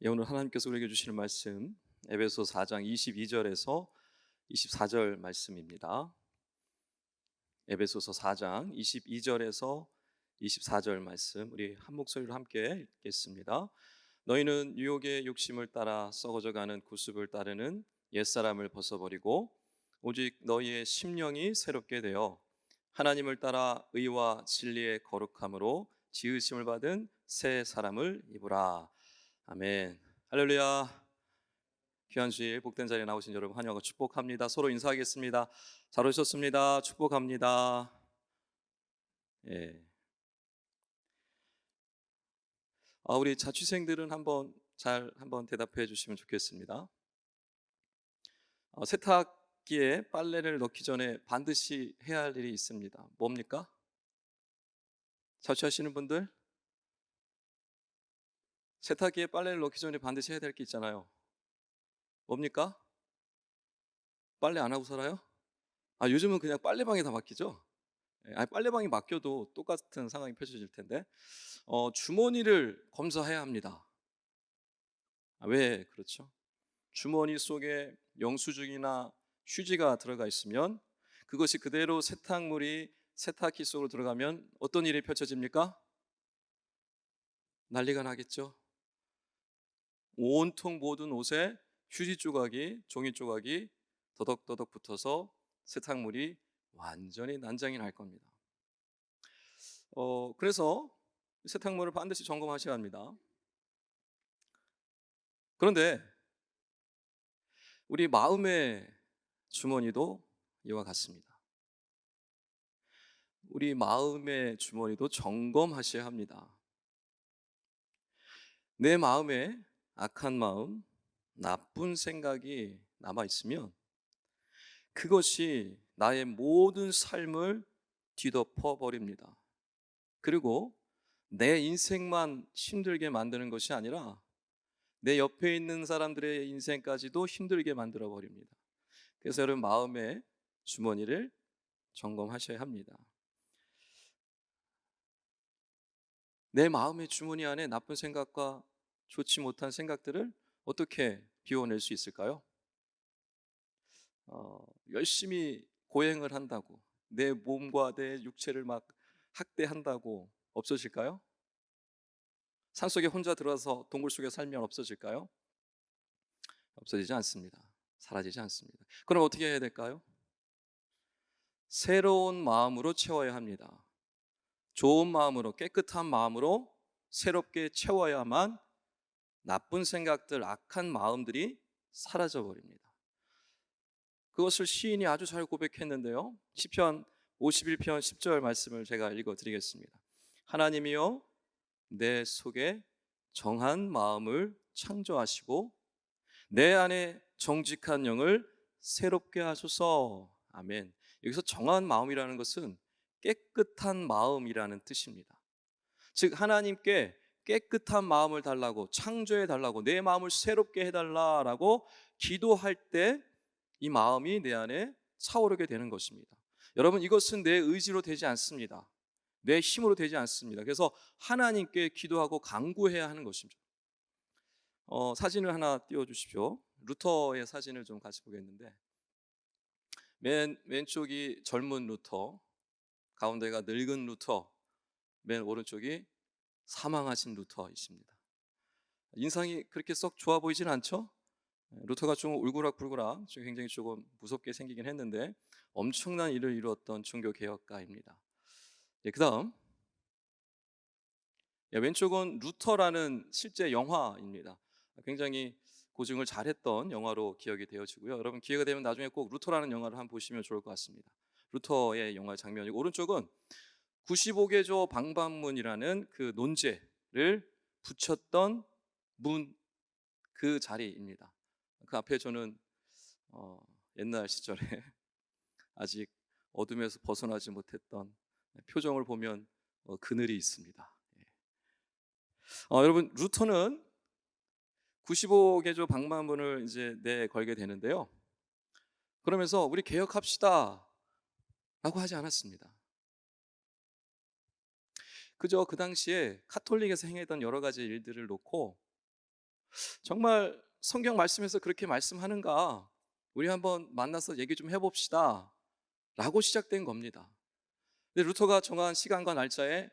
오늘 하나님께서 우리에게 주시는 말씀 에베소 4장 22절에서 24절 말씀입니다. 에베소서 4장 22절에서 24절 말씀 우리 한 목소리로 함께 읽겠습니다. 너희는 유혹의 욕심을 따라 썩어져가는 구습을 따르는 옛사람을 벗어버리고 오직 너희의 심령이 새롭게 되어 하나님을 따라 의와 진리의 거룩함으로 지으심을 받은 새 사람을 입으라. 아멘. 할렐루야. 귀한 주일 복된 자리에 나오신 여러분 환영하고 축복합니다. 서로 인사하겠습니다. 잘 오셨습니다. 축복합니다. 예. 우리 자취생들은 한번 대답해 주시면 좋겠습니다. 세탁기에 빨래를 넣기 전에 반드시 해야 할 일이 있습니다. 뭡니까? 자취하시는 분들, 세탁기에 빨래를 넣기 전에 반드시 해야 될 게 있잖아요. 뭡니까? 빨래 안 하고 살아요? 요즘은 그냥 빨래방에 다 맡기죠? 빨래방에 맡겨도 똑같은 상황이 펼쳐질 텐데 주머니를 검사해야 합니다. 왜 그렇죠? 주머니 속에 영수증이나 휴지가 들어가 있으면 그것이 그대로 세탁물이 세탁기 속으로 들어가면 어떤 일이 펼쳐집니까? 난리가 나겠죠. 온통 모든 옷에 휴지 조각이, 종이 조각이 더덕더덕 붙어서 세탁물이 완전히 난장이 날 겁니다. 그래서 세탁물을 반드시 점검하셔야 합니다. 그런데 우리 마음의 주머니도 이와 같습니다. 우리 마음의 주머니도 점검하셔야 합니다. 내 마음에 악한 마음, 나쁜 생각이 남아 있으면 그것이 나의 모든 삶을 뒤덮어 버립니다. 그리고 내 인생만 힘들게 만드는 것이 아니라 내 옆에 있는 사람들의 인생까지도 힘들게 만들어 버립니다. 그래서 여러분 마음의 주머니를 점검하셔야 합니다. 내 마음의 주머니 안에 나쁜 생각과 좋지 못한 생각들을 어떻게 비워낼 수 있을까요? 열심히 고행을 한다고 내 몸과 내 육체를 막 학대한다고 없어질까요? 산속에 혼자 들어와서 동굴 속에 살면 없어질까요? 없어지지 않습니다. 사라지지 않습니다. 그럼 어떻게 해야 될까요? 새로운 마음으로 채워야 합니다. 좋은 마음으로, 깨끗한 마음으로 새롭게 채워야만 나쁜 생각들, 악한 마음들이 사라져 버립니다. 그것을 시인이 아주 잘 고백했는데요. 시편 51편 10절 말씀을 제가 읽어 드리겠습니다. 하나님이여 내 속에 정한 마음을 창조하시고 내 안에 정직한 영을 새롭게 하소서. 아멘. 여기서 정한 마음이라는 것은 깨끗한 마음이라는 뜻입니다. 즉 하나님께 깨끗한 마음을 달라고, 창조해 달라고, 내 마음을 새롭게 해달라라고 기도할 때 이 마음이 내 안에 차오르게 되는 것입니다. 여러분 이것은 내 의지로 되지 않습니다. 내 힘으로 되지 않습니다. 그래서 하나님께 기도하고 간구해야 하는 것입니다. 사진을 하나 띄워주십시오. 루터의 사진을 좀 같이 보겠는데 맨 왼쪽이 젊은 루터, 가운데가 늙은 루터, 맨 오른쪽이 사망하신 루터이십니다. 인상이 그렇게 썩 좋아 보이진 않죠? 루터가 좀 울그락불그락 굉장히 조금 무섭게 생기긴 했는데 엄청난 일을 이루었던 종교 개혁가입니다. 그 다음 왼쪽은 루터라는 실제 영화입니다. 굉장히 고증을 잘했던 영화로 기억이 되어지고요. 여러분 기회가 되면 나중에 꼭 루터라는 영화를 한번 보시면 좋을 것 같습니다. 루터의 영화 장면이고 오른쪽은 95개조 방반문이라는 그 논제를 붙였던 문 그 자리입니다. 그 앞에 저는 옛날 시절에 아직 어둠에서 벗어나지 못했던 표정을 보면 그늘이 있습니다. 여러분 루터는 95개조 방반문을 이제 내걸게 되는데요. 그러면서 우리 개혁합시다 라고 하지 않았습니다. 그저 그 당시에 카톨릭에서 행했던 여러 가지 일들을 놓고 정말 성경 말씀에서 그렇게 말씀하는가? 우리 한번 만나서 얘기 좀 해봅시다. 라고 시작된 겁니다. 근데 루터가 정한 시간과 날짜에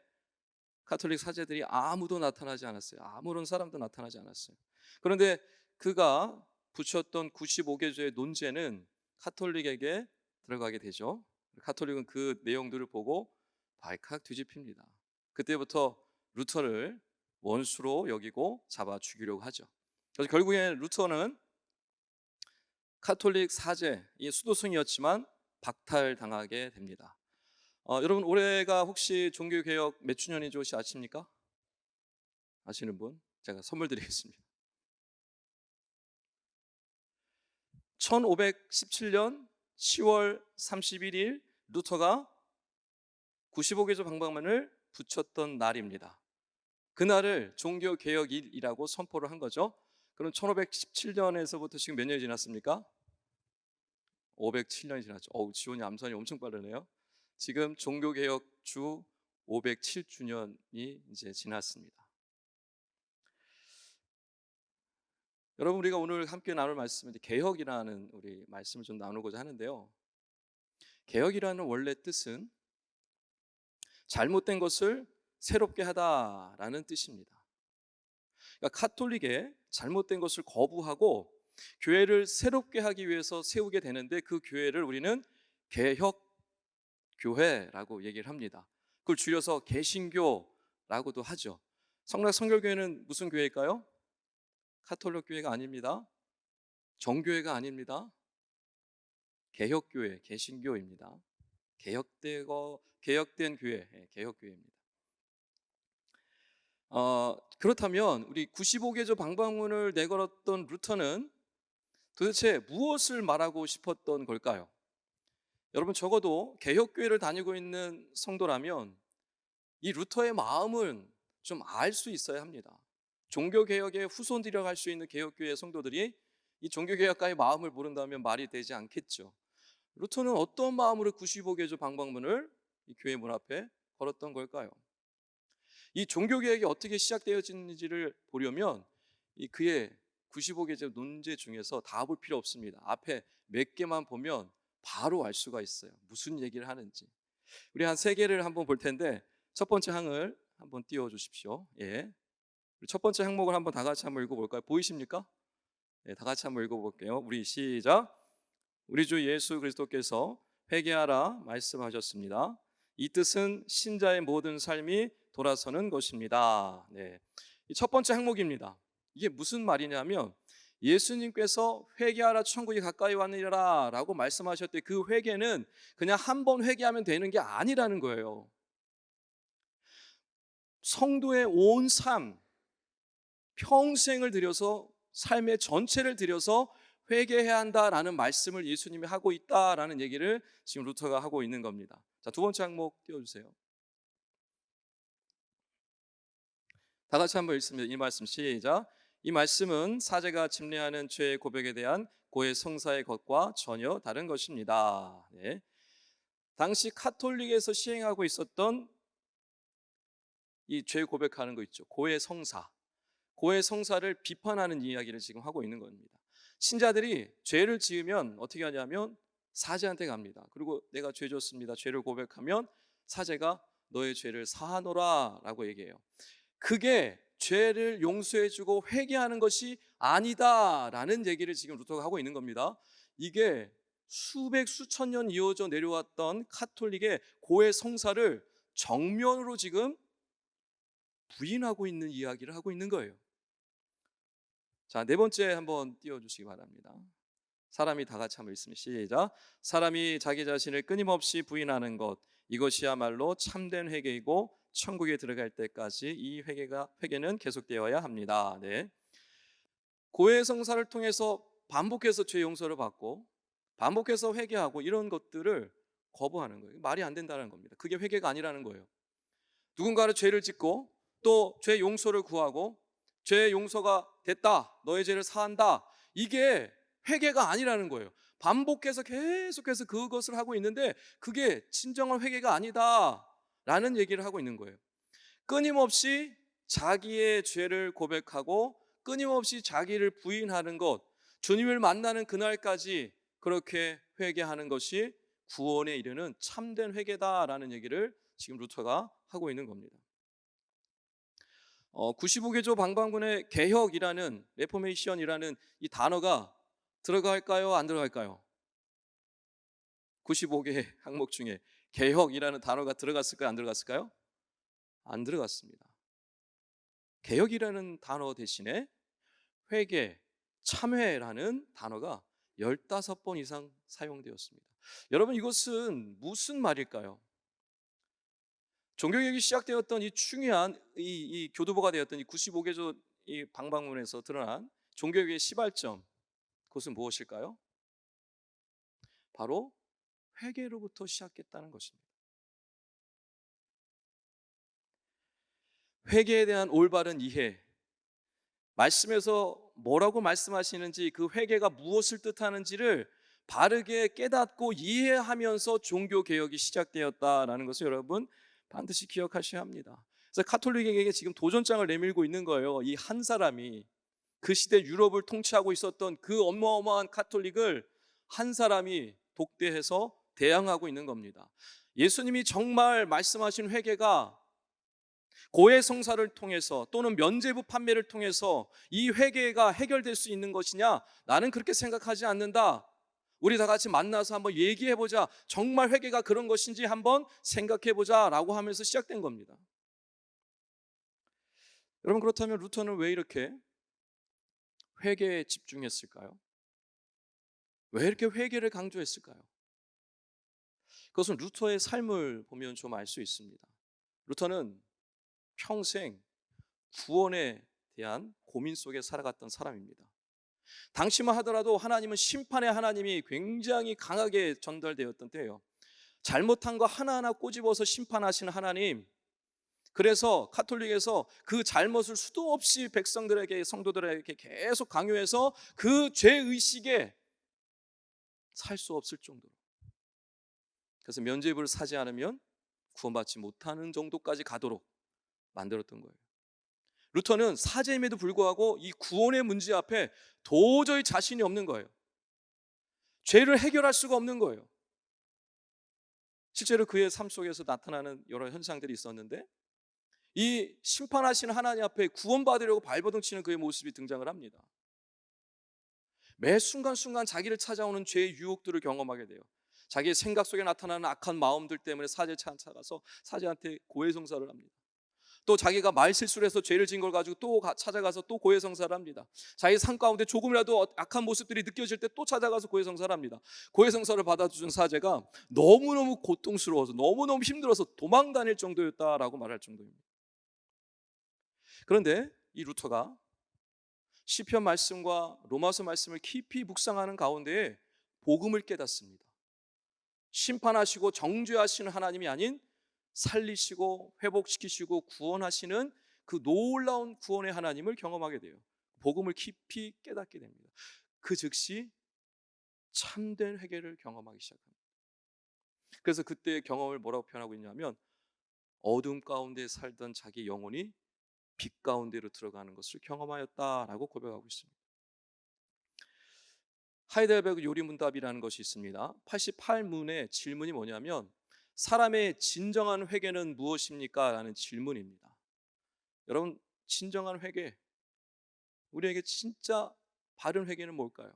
가톨릭 사제들이 아무도 나타나지 않았어요. 아무런 사람도 나타나지 않았어요. 그런데 그가 붙였던 95개조의 논제는 카톨릭에게 들어가게 되죠. 카톨릭은 그 내용들을 보고 발칵 뒤집힙니다. 그때부터 루터를 원수로 여기고 잡아 죽이려고 하죠. 그래서 결국에는 루터는 카톨릭 사제, 이 수도승이었지만 박탈당하게 됩니다. 여러분 올해가 혹시 종교개혁 몇 주년인지 혹시 아십니까? 아시는 분? 제가 선물 드리겠습니다. 1517년 10월 31일 루터가 95개조 방방만을 붙였던 날입니다. 그날을 종교개혁일이라고 선포를 한 거죠. 그럼 1517년에서부터 지금 몇 년이 지났습니까? 507년이 지났죠. 지원이 암산이 엄청 빠르네요. 지금 종교개혁 주 507주년이 이제 지났습니다. 여러분 우리가 오늘 함께 나눌 말씀은 개혁이라는 우리 말씀을 좀 나누고자 하는데요. 개혁이라는 원래 뜻은 잘못된 것을 새롭게 하다라는 뜻입니다. 그러니까 카톨릭의 잘못된 것을 거부하고 교회를 새롭게 하기 위해서 세우게 되는데 그 교회를 우리는 개혁교회라고 얘기를 합니다. 그걸 줄여서 개신교라고도 하죠. 성락성결교회는 무슨 교회일까요? 카톨릭 교회가 아닙니다. 정교회가 아닙니다. 개혁교회, 개신교입니다. 개혁된 교회, 개혁교회입니다. 그렇다면 우리 95개조 방방문을 내걸었던 루터는 도대체 무엇을 말하고 싶었던 걸까요? 여러분 적어도 개혁교회를 다니고 있는 성도라면 이 루터의 마음은 좀 알 수 있어야 합니다. 종교개혁의 후손들이라고 할 수 있는 개혁교회 성도들이 이 종교개혁가의 마음을 모른다면 말이 되지 않겠죠. 루터는 어떤 마음으로 95개조 방방문을 이 교회 문 앞에 걸었던 걸까요? 이 종교개혁이 어떻게 시작되어지는지를 보려면 이 그의 95개조 논제 중에서 다 볼 필요 없습니다. 앞에 몇 개만 보면 바로 알 수가 있어요. 무슨 얘기를 하는지. 우리 한 3개를 한번 볼 텐데 첫 번째 항을 한번 띄워 주십시오. 예. 첫 번째 항목을 한번 다 같이 한번 읽어볼까요? 보이십니까? 네, 다 같이 한번 읽어볼게요. 우리 시작. 우리 주 예수 그리스도께서 회개하라 말씀하셨습니다. 이 뜻은 신자의 모든 삶이 돌아서는 것입니다. 네, 첫 번째 항목입니다. 이게 무슨 말이냐면 예수님께서 회개하라 천국이 가까이 왔느니라 라고 말씀하셨을 때 그 회개는 그냥 한 번 회개하면 되는 게 아니라는 거예요. 성도의 온 삶, 평생을 들여서 삶의 전체를 들여서 회개해야 한다라는 말씀을 예수님이 하고 있다라는 얘기를 지금 루터가 하고 있는 겁니다. 자, 두 번째 항목 띄워주세요. 다 같이 한번 읽습니다. 이 말씀 시작. 이 말씀은 사제가 침례하는 죄의 고백에 대한 고해 성사의 것과 전혀 다른 것입니다. 네. 당시 카톨릭에서 시행하고 있었던 이 죄 고백하는 거 있죠. 고해 성사. 고해 성사를 비판하는 이야기를 지금 하고 있는 겁니다. 신자들이 죄를 지으면 어떻게 하냐면 사제한테 갑니다. 그리고 내가 죄 졌습니다. 죄를 고백하면 사제가 너의 죄를 사하노라 라고 얘기해요. 그게 죄를 용서해주고 회개하는 것이 아니다라는 얘기를 지금 루터가 하고 있는 겁니다. 이게 수백 수천 년 이어져 내려왔던 카톨릭의 고해 성사를 정면으로 지금 부인하고 있는 이야기를 하고 있는 거예요. 자, 네 번째 한번 띄워주시기 바랍니다. 사람이 다 같이 한번 읽습니다. 시작. 사람이 자기 자신을 끊임없이 부인하는 것, 이것이야말로 참된 회개이고 천국에 들어갈 때까지 이 회개는 계속되어야 합니다. 네. 고해 성사를 통해서 반복해서 죄 용서를 받고 반복해서 회개하고 이런 것들을 거부하는 거예요. 말이 안 된다는 겁니다. 그게 회개가 아니라는 거예요. 누군가를 죄를 짓고 또 죄 용서를 구하고 죄 용서가 됐다, 너의 죄를 사한다, 이게 회개가 아니라는 거예요. 반복해서 계속해서 그것을 하고 있는데 그게 진정한 회개가 아니다 라는 얘기를 하고 있는 거예요. 끊임없이 자기의 죄를 고백하고 끊임없이 자기를 부인하는 것, 주님을 만나는 그날까지 그렇게 회개하는 것이 구원에 이르는 참된 회개다라는 얘기를 지금 루터가 하고 있는 겁니다. 95개조 방방군의 개혁이라는 레포메이션이라는 이 단어가 들어갈까요? 안 들어갈까요? 95개 항목 중에 개혁이라는 단어가 들어갔을까요? 안 들어갔을까요? 안 들어갔습니다. 개혁이라는 단어 대신에 회개, 참회라는 단어가 15번 이상 사용되었습니다. 여러분, 이것은 무슨 말일까요? 종교개혁이 시작되었던 이 중요한 이 교두보가 되었던 이 95개조 이 방방문에서 드러난 종교개혁의 시발점, 그것은 무엇일까요? 바로 회개로부터 시작했다는 것입니다. 회개에 대한 올바른 이해, 말씀에서 뭐라고 말씀하시는지, 그 회개가 무엇을 뜻하는지를 바르게 깨닫고 이해하면서 종교개혁이 시작되었다는 것을 여러분 반드시 기억하셔야 합니다. 그래서 카톨릭에게 지금 도전장을 내밀고 있는 거예요. 이 한 사람이, 그 시대 유럽을 통치하고 있었던 그 어마어마한 카톨릭을 한 사람이 독대해서 대항하고 있는 겁니다. 예수님이 정말 말씀하신 회개가 고해 성사를 통해서 또는 면죄부 판매를 통해서 이 회개가 해결될 수 있는 것이냐? 나는 그렇게 생각하지 않는다. 우리 다 같이 만나서 한번 얘기해보자. 정말 회개가 그런 것인지 한번 생각해보자 라고 하면서 시작된 겁니다. 여러분, 그렇다면 루터는 왜 이렇게 회개에 집중했을까요? 왜 이렇게 회개를 강조했을까요? 그것은 루터의 삶을 보면 좀 알 수 있습니다. 루터는 평생 구원에 대한 고민 속에 살아갔던 사람입니다. 당시만 하더라도 하나님은 심판의 하나님이 굉장히 강하게 전달되었던 때예요. 잘못한 거 하나하나 꼬집어서 심판하시는 하나님, 그래서 카톨릭에서 그 잘못을 수도 없이 백성들에게, 성도들에게 계속 강요해서 그 죄의식에 살 수 없을 정도로, 그래서 면죄부를 사지 않으면 구원받지 못하는 정도까지 가도록 만들었던 거예요. 루터는 사제임에도 불구하고 이 구원의 문제 앞에 도저히 자신이 없는 거예요. 죄를 해결할 수가 없는 거예요. 실제로 그의 삶 속에서 나타나는 여러 현상들이 있었는데, 이 심판하시는 하나님 앞에 구원받으려고 발버둥 치는 그의 모습이 등장을 합니다. 매 순간순간 자기를 찾아오는 죄의 유혹들을 경험하게 돼요. 자기의 생각 속에 나타나는 악한 마음들 때문에 사제에 찾아가서 사제한테 고해성사를 합니다. 또 자기가 말실수를 해서 죄를 지은 걸 가지고 또 찾아가서 또 고해성사를 합니다. 자기 삶 가운데 조금이라도 악한 모습들이 느껴질 때 또 찾아가서 고해성사를 합니다. 고해성사를 받아준 사제가 너무너무 고통스러워서, 너무너무 힘들어서 도망 다닐 정도였다라고 말할 정도입니다. 그런데 이 루터가 시편 말씀과 로마서 말씀을 깊이 묵상하는 가운데에 복음을 깨닫습니다. 심판하시고 정죄하시는 하나님이 아닌 살리시고 회복시키시고 구원하시는 그 놀라운 구원의 하나님을 경험하게 돼요. 복음을 깊이 깨닫게 됩니다. 그 즉시 참된 회개를 경험하기 시작합니다. 그래서 그때의 경험을 뭐라고 표현하고 있냐면, 어둠 가운데 살던 자기 영혼이 빛 가운데로 들어가는 것을 경험하였다라고 고백하고 있습니다. 하이델베르그 요리문답이라는 것이 있습니다. 88문의 질문이 뭐냐면, 사람의 진정한 회개는 무엇입니까? 라는 질문입니다. 여러분, 진정한 회개, 우리에게 진짜 바른 회개는 뭘까요?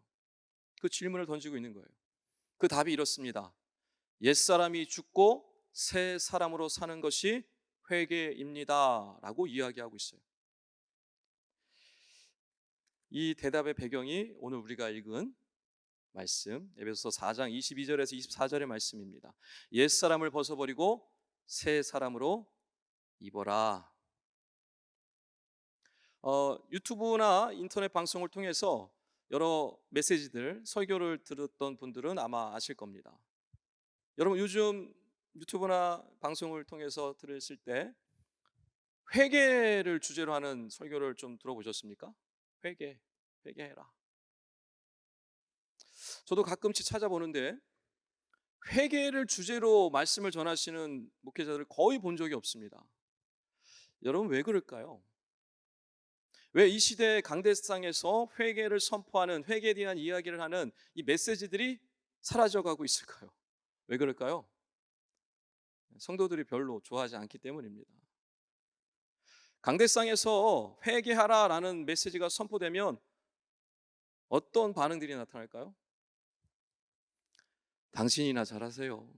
그 질문을 던지고 있는 거예요. 그 답이 이렇습니다. 옛사람이 죽고 새 사람으로 사는 것이 회개입니다 라고 이야기하고 있어요. 이 대답의 배경이 오늘 우리가 읽은 말씀, 에베소서 4장 22절에서 24절의 말씀입니다. 옛사람을 벗어버리고 새 사람으로 입어라. 유튜브나 인터넷 방송을 통해서 여러 메시지들, 설교를 들었던 분들은 아마 아실 겁니다. 여러분, 요즘 유튜브나 방송을 통해서 들으실 때 회개를 주제로 하는 설교를 좀 들어보셨습니까? 회개해라. 저도 가끔씩 찾아보는데 회개를 주제로 말씀을 전하시는 목회자들을 거의 본 적이 없습니다. 여러분, 왜 그럴까요? 왜 이 시대의 강대상에서 회개를 선포하는, 회개에 대한 이야기를 하는 이 메시지들이 사라져가고 있을까요? 왜 그럴까요? 성도들이 별로 좋아하지 않기 때문입니다. 강대상에서 회개하라라는 메시지가 선포되면 어떤 반응들이 나타날까요? 당신이나 잘하세요.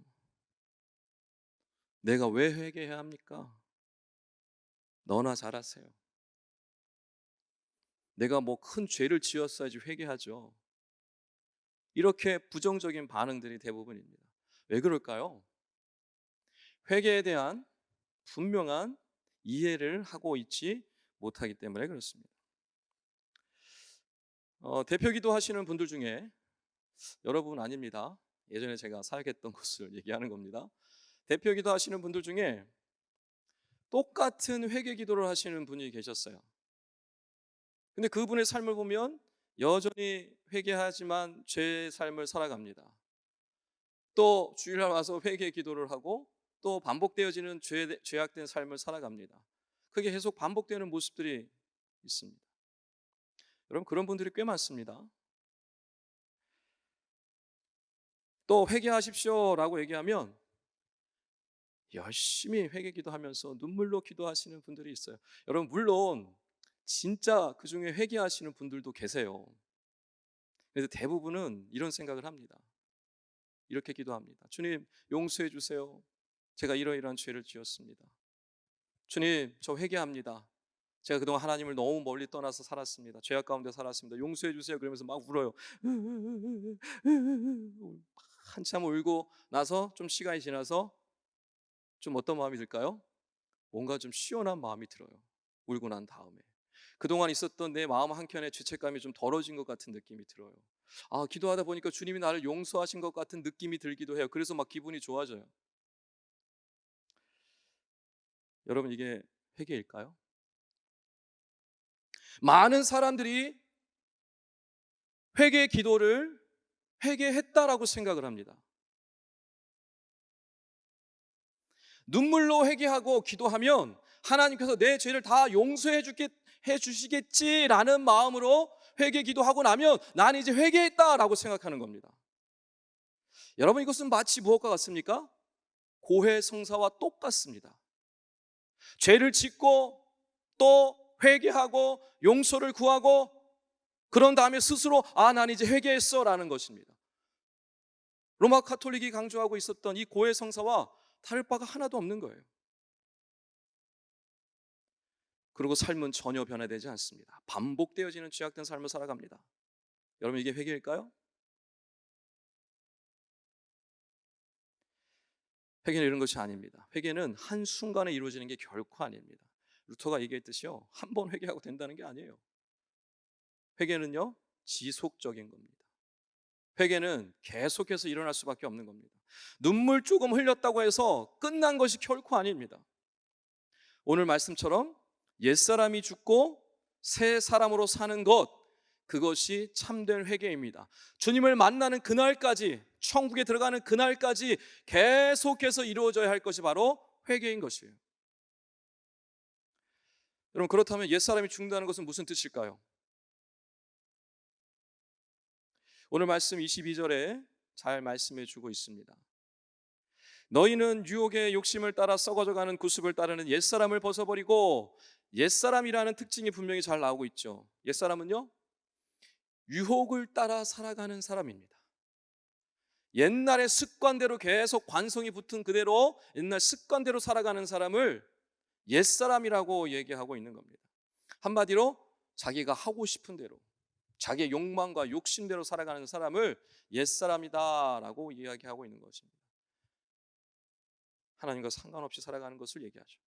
내가 왜 회개해야 합니까? 너나 잘하세요. 내가 뭐 큰 죄를 지었어야지 회개하죠. 이렇게 부정적인 반응들이 대부분입니다. 왜 그럴까요? 회개에 대한 분명한 이해를 하고 있지 못하기 때문에 그렇습니다. 대표기도 하시는 분들 중에, 여러분 아닙니다. 예전에 제가 사역했던 곳을 얘기하는 겁니다. 대표기도 하시는 분들 중에 똑같은 회개 기도를 하시는 분이 계셨어요. 근데 그분의 삶을 보면 여전히 회개하지만 죄의 삶을 살아갑니다. 또 주일날 와서 회개 기도를 하고 또 반복되어지는 죄악된 삶을 살아갑니다. 그게 계속 반복되는 모습들이 있습니다. 여러분, 그런 분들이 꽤 많습니다. 또 회개하십시오라고 얘기하면 열심히 회개 기도하면서 눈물로 기도하시는 분들이 있어요. 여러분, 물론 진짜 그 중에 회개하시는 분들도 계세요. 그래서 대부분은 이런 생각을 합니다. 이렇게 기도합니다. 주님, 용서해 주세요. 제가 이러이러한 죄를 지었습니다. 주님, 저 회개합니다. 제가 그동안 하나님을 너무 멀리 떠나서 살았습니다. 죄악 가운데 살았습니다. 용서해 주세요. 그러면서 막 울어요. 한참 울고 나서 좀 시간이 지나서 좀 어떤 마음이 들까요? 뭔가 좀 시원한 마음이 들어요. 울고 난 다음에 그동안 있었던 내 마음 한켠에 죄책감이 좀 덜어진 것 같은 느낌이 들어요. 아, 기도하다 보니까 주님이 나를 용서하신 것 같은 느낌이 들기도 해요. 그래서 막 기분이 좋아져요. 여러분, 이게 회개일까요? 많은 사람들이 회개 기도를 회개했다라고 생각을 합니다. 눈물로 회개하고 기도하면 하나님께서 내 죄를 다 용서해 주시겠지라는 마음으로 회개 기도하고 나면 난 이제 회개했다라고 생각하는 겁니다. 여러분, 이것은 마치 무엇과 같습니까? 고해성사와 똑같습니다. 죄를 짓고 또 회개하고 용서를 구하고 그런 다음에 스스로 난 이제 회개했어 라는 것입니다. 로마 카톨릭이 강조하고 있었던 이 고해성사와 다를 바가 하나도 없는 거예요. 그리고 삶은 전혀 변화되지 않습니다. 반복되어지는 죄악된 삶을 살아갑니다. 여러분, 이게 회개일까요? 회개는 이런 것이 아닙니다. 회개는 한순간에 이루어지는 게 결코 아닙니다. 루터가 얘기했듯이요, 한 번 회개하고 된다는 게 아니에요. 회개는요, 지속적인 겁니다. 회개는 계속해서 일어날 수밖에 없는 겁니다. 눈물 조금 흘렸다고 해서 끝난 것이 결코 아닙니다. 오늘 말씀처럼 옛사람이 죽고 새 사람으로 사는 것, 그것이 참된 회개입니다. 주님을 만나는 그날까지, 천국에 들어가는 그날까지 계속해서 이루어져야 할 것이 바로 회개인 것이에요. 여러분, 그렇다면 옛사람이 죽는다는 것은 무슨 뜻일까요? 오늘 말씀 22절에 잘 말씀해 주고 있습니다. 너희는 유혹의 욕심을 따라 썩어져가는 구습을 따르는 옛사람을 벗어버리고, 옛사람이라는 특징이 분명히 잘 나오고 있죠. 옛사람은요, 유혹을 따라 살아가는 사람입니다. 옛날의 습관대로 계속 관성이 붙은 그대로 옛날 습관대로 살아가는 사람을 옛사람이라고 얘기하고 있는 겁니다. 한마디로 자기가 하고 싶은 대로, 자기의 욕망과 욕심대로 살아가는 사람을 옛사람이다라고 이야기하고 있는 것입니다. 하나님과 상관없이 살아가는 것을 얘기하죠.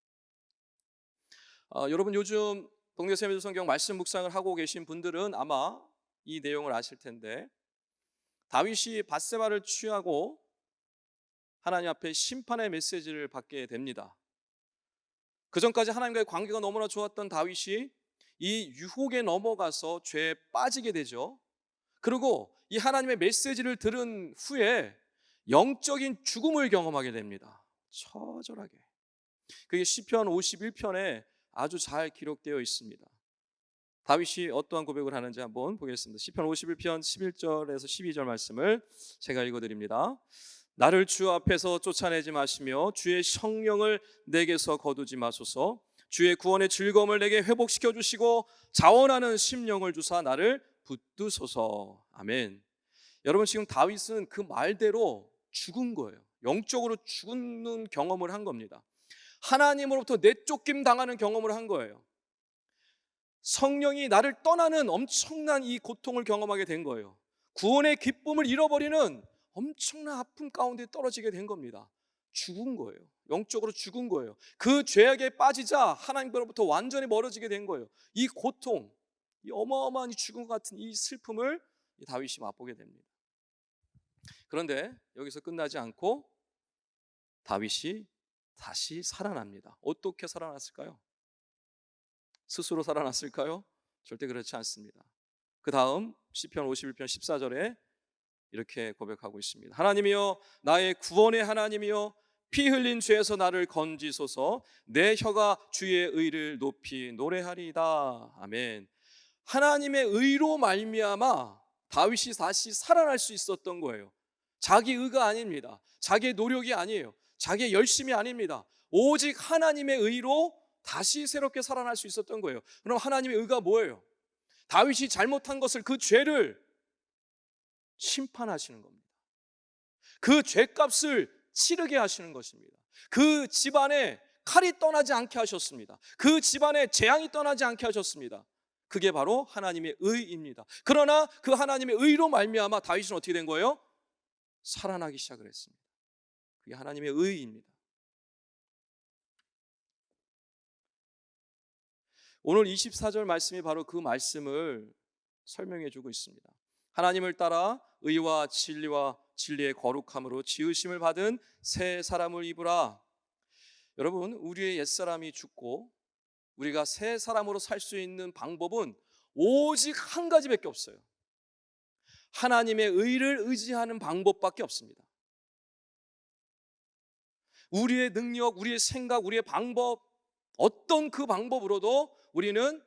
여러분, 요즘 동네 세미도 성경 말씀 묵상을 하고 계신 분들은 아마 이 내용을 아실 텐데, 다윗이 밧세바를 취하고 하나님 앞에 심판의 메시지를 받게 됩니다. 그 전까지 하나님과의 관계가 너무나 좋았던 다윗이 이 유혹에 넘어가서 죄에 빠지게 되죠. 그리고 이 하나님의 메시지를 들은 후에 영적인 죽음을 경험하게 됩니다. 처절하게. 그게 시편 51편에 아주 잘 기록되어 있습니다. 다윗이 어떠한 고백을 하는지 한번 보겠습니다. 시편 51편 11절에서 12절 말씀을 제가 읽어드립니다. 나를 주 앞에서 쫓아내지 마시며 주의 성령을 내게서 거두지 마소서. 주의 구원의 즐거움을 내게 회복시켜 주시고 자원하는 심령을 주사 나를 붙드소서. 아멘. 여러분, 지금 다윗은 그 말대로 죽은 거예요. 영적으로 죽는 경험을 한 겁니다. 하나님으로부터 내쫓김 당하는 경험을 한 거예요. 성령이 나를 떠나는 엄청난 이 고통을 경험하게 된 거예요. 구원의 기쁨을 잃어버리는 엄청난 아픔 가운데 떨어지게 된 겁니다. 죽은 거예요. 영적으로 죽은 거예요. 그 죄악에 빠지자 하나님으로부터 완전히 멀어지게 된 거예요. 이 고통, 이 어마어마한 죽은 것 같은 이 슬픔을 다윗이 맛보게 됩니다. 그런데 여기서 끝나지 않고 다윗이 다시 살아납니다. 어떻게 살아났을까요? 스스로 살아났을까요? 절대 그렇지 않습니다. 그 다음 시편 51편 14절에 이렇게 고백하고 있습니다. 하나님이여, 나의 구원의 하나님이여, 피 흘린 죄에서 나를 건지소서. 내 혀가 주의 의를 높이 노래하리이다. 아멘. 하나님의 의로 말미암아 다윗이 다시 살아날 수 있었던 거예요. 자기 의가 아닙니다. 자기의 노력이 아니에요. 자기의 열심이 아닙니다. 오직 하나님의 의로 다시 새롭게 살아날 수 있었던 거예요. 그럼 하나님의 의가 뭐예요? 다윗이 잘못한 것을, 그 죄를 심판하시는 겁니다. 그 죄값을 치르게 하시는 것입니다. 그 집안에 칼이 떠나지 않게 하셨습니다. 그 집안에 재앙이 떠나지 않게 하셨습니다. 그게 바로 하나님의 의입니다. 그러나 그 하나님의 의로 말미암아 다윗은 어떻게 된 거예요? 살아나기 시작을 했습니다. 그게 하나님의 의입니다. 오늘 24절 말씀이 바로 그 말씀을 설명해 주고 있습니다. 하나님을 따라 의와 진리와 진리의 거룩함으로 지으심을 받은 새 사람을 입으라. 여러분, 우리의 옛사람이 죽고 우리가 새 사람으로 살 수 있는 방법은 오직 한 가지밖에 없어요. 하나님의 의를 의지하는 방법밖에 없습니다. 우리의 능력, 우리의 생각, 우리의 방법, 어떤 그 방법으로도 우리는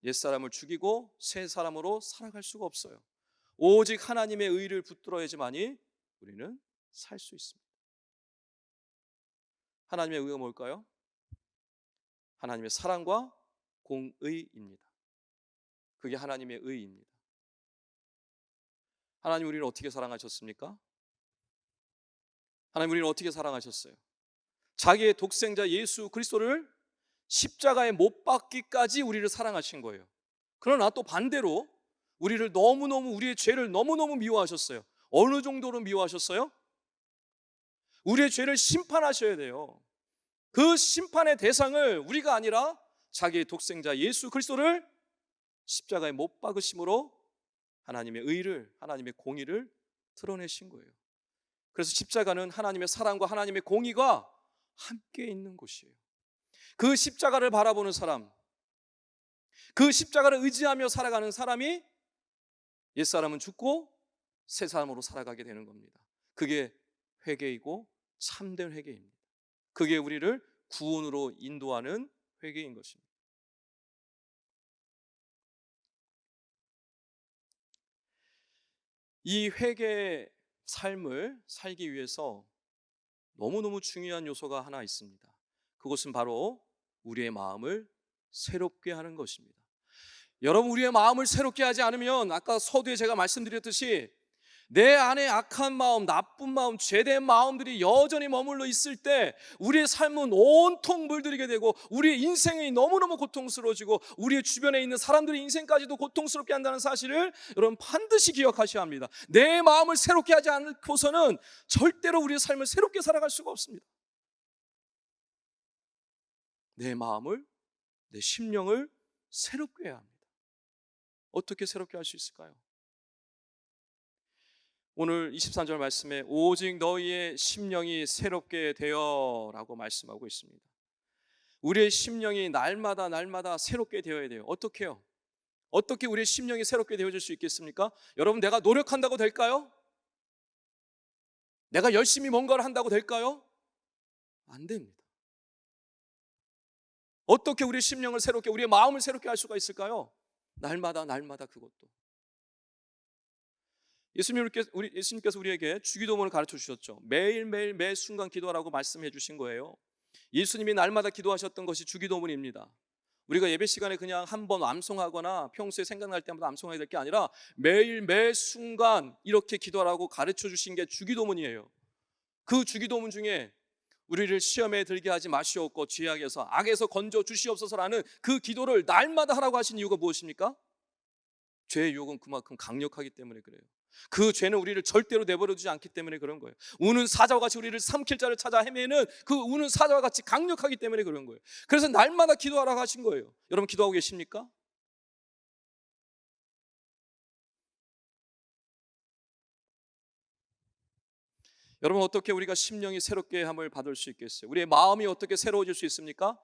옛사람을 죽이고 새 사람으로 살아갈 수가 없어요. 오직 하나님의 의를 붙들어야지만이 우리는 살 수 있습니다. 하나님의 의가 뭘까요? 하나님의 사랑과 공의입니다. 그게 하나님의 의입니다. 하나님 우리를 어떻게 사랑하셨습니까? 하나님 우리를 어떻게 사랑하셨어요? 자기의 독생자 예수 그리스도를 십자가에 못 박기까지 우리를 사랑하신 거예요. 그러나 또 반대로 우리를 너무너무, 우리의 죄를 너무너무 미워하셨어요. 어느 정도로 미워하셨어요? 우리의 죄를 심판하셔야 돼요. 그 심판의 대상을 우리가 아니라 자기의 독생자 예수 그리스도를 십자가에 못 박으심으로 하나님의 의를, 하나님의 공의를 드러내신 거예요. 그래서 십자가는 하나님의 사랑과 하나님의 공의가 함께 있는 곳이에요. 그 십자가를 바라보는 사람, 그 십자가를 의지하며 살아가는 사람이 옛사람은 죽고 새 사람으로 살아가게 되는 겁니다. 그게 회개이고 참된 회개입니다. 그게 우리를 구원으로 인도하는 회개인 것입니다. 이 회개의 삶을 살기 위해서 너무너무 중요한 요소가 하나 있습니다. 그것은 바로 우리의 마음을 새롭게 하는 것입니다. 여러분, 우리의 마음을 새롭게 하지 않으면 아까 서두에 제가 말씀드렸듯이 내 안에 악한 마음, 나쁜 마음, 죄된 마음들이 여전히 머물러 있을 때 우리의 삶은 온통 물들이게 되고 우리의 인생이 너무너무 고통스러워지고 우리의 주변에 있는 사람들의 인생까지도 고통스럽게 한다는 사실을 여러분 반드시 기억하셔야 합니다. 내 마음을 새롭게 하지 않고서는 절대로 우리의 삶을 새롭게 살아갈 수가 없습니다. 내 마음을, 내 심령을 새롭게 해야 합니다. 어떻게 새롭게 할 수 있을까요? 오늘 23절 말씀에 오직 너희의 심령이 새롭게 되어 라고 말씀하고 있습니다. 우리의 심령이 날마다 새롭게 되어야 돼요. 어떻게 해요? 어떻게 우리의 심령이 새롭게 되어질 수 있겠습니까? 여러분, 내가 노력한다고 될까요? 내가 열심히 뭔가를 한다고 될까요? 안 됩니다. 어떻게 우리의 심령을 새롭게, 우리의 마음을 새롭게 할 수가 있을까요? 날마다 날마다 그것도. 예수님께서 우리에게 주기도문을 가르쳐 주셨죠. 매일매일 매 순간 기도하라고 말씀해 주신 거예요. 예수님이 날마다 기도하셨던 것이 주기도문입니다. 우리가 예배 시간에 그냥 한번 암송하거나 평소에 생각날 때마다 암송해야 될 게 아니라 매일 매 순간 이렇게 기도하라고 가르쳐 주신 게 주기도문이에요. 그 주기도문 중에 우리를 시험에 들게 하지 마시옵고 죄악에서 악에서 건져 주시옵소서라는 그 기도를 날마다 하라고 하신 이유가 무엇입니까? 죄의 유혹은 그만큼 강력하기 때문에 그래요. 그 죄는 우리를 절대로 내버려 두지 않기 때문에 그런 거예요. 우는 사자와 같이 우리를 삼킬 자를 찾아 헤매는 그 우는 사자와 같이 강력하기 때문에 그런 거예요. 그래서 날마다 기도하라고 하신 거예요. 여러분 기도하고 계십니까? 여러분 어떻게 우리가 심령이 새롭게 함을 받을 수 있겠어요? 우리의 마음이 어떻게 새로워질 수 있습니까?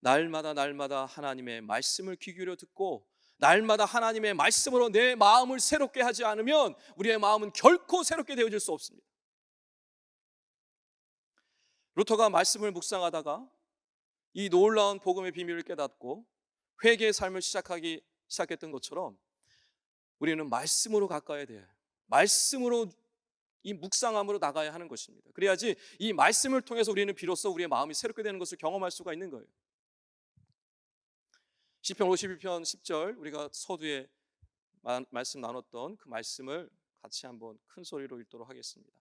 날마다 날마다 하나님의 말씀을 귀 기울여 듣고 날마다 하나님의 말씀으로 내 마음을 새롭게 하지 않으면 우리의 마음은 결코 새롭게 되어질 수 없습니다. 루터가 말씀을 묵상하다가 이 놀라운 복음의 비밀을 깨닫고 회개의 삶을 시작했던 것처럼 우리는 말씀으로 가까이 돼요. 말씀으로 이 묵상함으로 나가야 하는 것입니다. 그래야지 이 말씀을 통해서 우리는 비로소 우리의 마음이 새롭게 되는 것을 경험할 수가 있는 거예요. 시편 51편 10절 우리가 서두에 말씀 나눴던 그 말씀을 같이 한번 큰 소리로 읽도록 하겠습니다.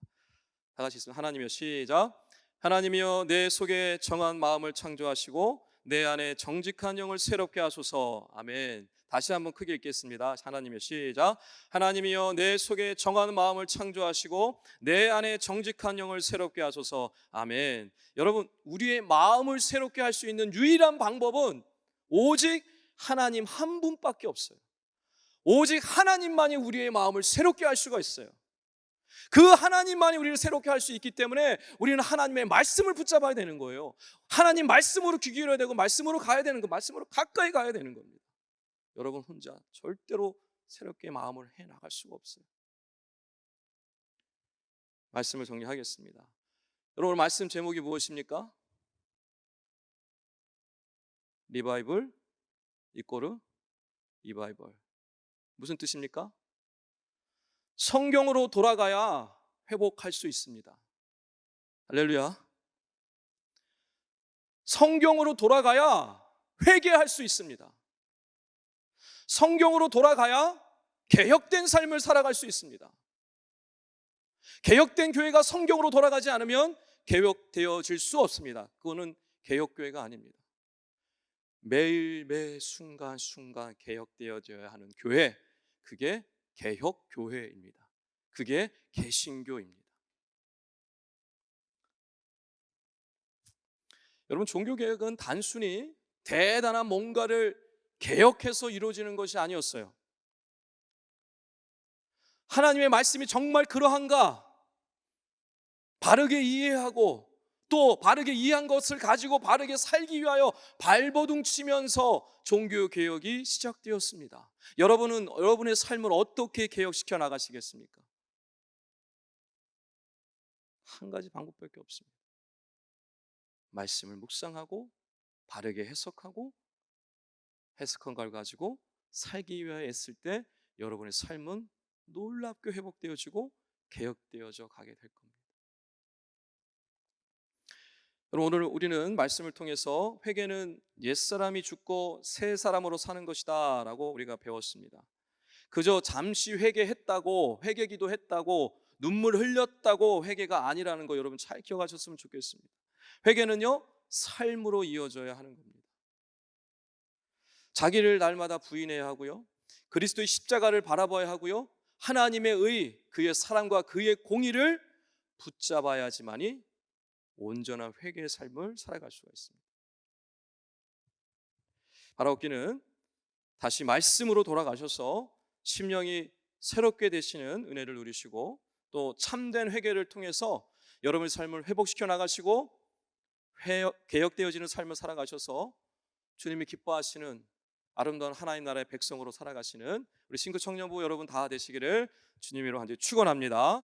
다 같이 있으면 하나님이여 시작. 하나님이여 내 속에 정한 마음을 창조하시고 내 안에 정직한 영을 새롭게 하소서. 아멘. 다시 한번 크게 읽겠습니다. 하나님이여 시작. 하나님이여 내 속에 정한 마음을 창조하시고 내 안에 정직한 영을 새롭게 하소서. 아멘. 여러분 우리의 마음을 새롭게 할 수 있는 유일한 방법은 오직 하나님 한 분밖에 없어요. 오직 하나님만이 우리의 마음을 새롭게 할 수가 있어요. 그 하나님만이 우리를 새롭게 할 수 있기 때문에 우리는 하나님의 말씀을 붙잡아야 되는 거예요. 하나님 말씀으로 귀 기울여야 되고 말씀으로 가야 되는 거, 말씀으로 가까이 가야 되는 겁니다. 여러분 혼자 절대로 새롭게 마음을 해나갈 수가 없어요. 말씀을 정리하겠습니다. 여러분 말씀 제목이 무엇입니까? 리바이블 이꼬르 리바이벌. 무슨 뜻입니까? 성경으로 돌아가야 회복할 수 있습니다. 할렐루야. 성경으로 돌아가야 회개할 수 있습니다. 성경으로 돌아가야 개혁된 삶을 살아갈 수 있습니다. 개혁된 교회가 성경으로 돌아가지 않으면 개혁되어질 수 없습니다. 그거는 개혁교회가 아닙니다. 매일 매 순간순간 개혁되어져야 하는 교회, 그게 개혁교회입니다. 그게 개신교입니다. 여러분 종교개혁은 단순히 대단한 뭔가를 개혁해서 이루어지는 것이 아니었어요. 하나님의 말씀이 정말 그러한가 바르게 이해하고 또 바르게 이해한 것을 가지고 바르게 살기 위하여 발버둥 치면서 종교개혁이 시작되었습니다. 여러분은 여러분의 삶을 어떻게 개혁시켜 나가시겠습니까? 한 가지 방법밖에 없습니다. 말씀을 묵상하고 바르게 해석하고 해석한 걸 가지고 살기 위하여 애쓸 때 여러분의 삶은 놀랍게 회복되어지고 개혁되어져 가게 될 겁니다. 오늘 우리는 말씀을 통해서 회개는 옛사람이 죽고 새 사람으로 사는 것이다 라고 우리가 배웠습니다. 그저 잠시 회개했다고 회개기도 했다고 눈물 흘렸다고 회개가 아니라는 거 여러분 잘 기억하셨으면 좋겠습니다. 회개는요 삶으로 이어져야 하는 겁니다. 자기를 날마다 부인해야 하고요, 그리스도의 십자가를 바라봐야 하고요, 하나님의 의, 그의 사랑과 그의 공의를 붙잡아야지만이 온전한 회개의 삶을 살아갈 수가 있습니다. 바라옵기는 다시 말씀으로 돌아가셔서 심령이 새롭게 되시는 은혜를 누리시고 또 참된 회개를 통해서 여러분의 삶을 회복시켜 나가시고 개혁되어지는 삶을 살아가셔서 주님이 기뻐하시는 아름다운 하나님 나라의 백성으로 살아가시는 우리 신구 청년부 여러분 다 되시기를 주님으로 축원합니다.